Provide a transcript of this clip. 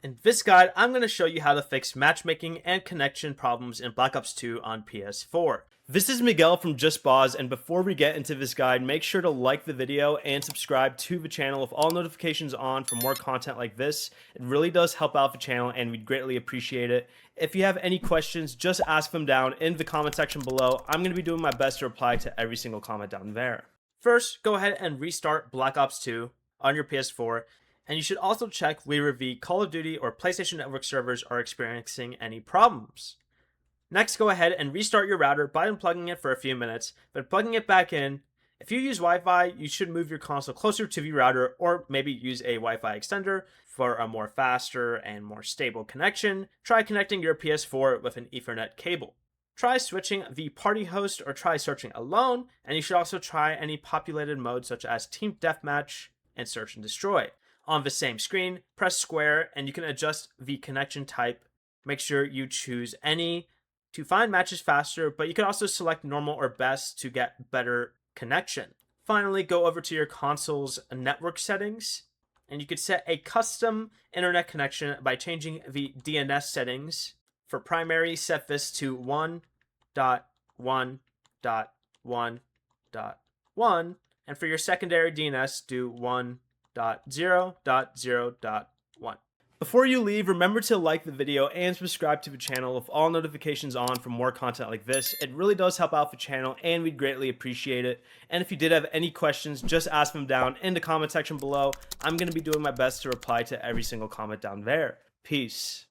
In this guide, I'm going to show you how to fix matchmaking and connection problems in Black Ops 2 on PS4. This is Miguel from Just Boz, and before we get into this guide, make sure to like the video and subscribe to the channel with all notifications on for more content like this. It really does help out the channel and we'd greatly appreciate it. If you have any questions, just ask them down in the comment section below. I'm going to be doing my best to reply to every single comment down there. First, go ahead and restart Black Ops 2 on your PS4. And you should also check whether the Call of Duty or PlayStation Network servers are experiencing any problems. Next, go ahead and restart your router by unplugging it for a few minutes, but plugging it back in. If you use Wi-Fi, you should move your console closer to the router or maybe use a Wi-Fi extender for a more faster and more stable connection. Try connecting your PS4 with an Ethernet cable. Try switching the party host or try searching alone, and you should also try any populated modes such as Team Deathmatch and Search and Destroy. On the same screen, press square and you can adjust the connection type. Make sure you choose any to find matches faster, but you can also select normal or best to get better connection. Finally, go over to your console's network settings and you could set a custom internet connection by changing the DNS settings. For primary, set this to 1.1.1.1, and for your secondary DNS, do 1.0.0.1. Before you leave, remember to like the video and subscribe to the channel with all notifications on for more content like this. It really does help out the channel and we'd greatly appreciate it. And if you did have any questions, just ask them down in the comment section below. I'm going to be doing my best to reply to every single comment down there. Peace.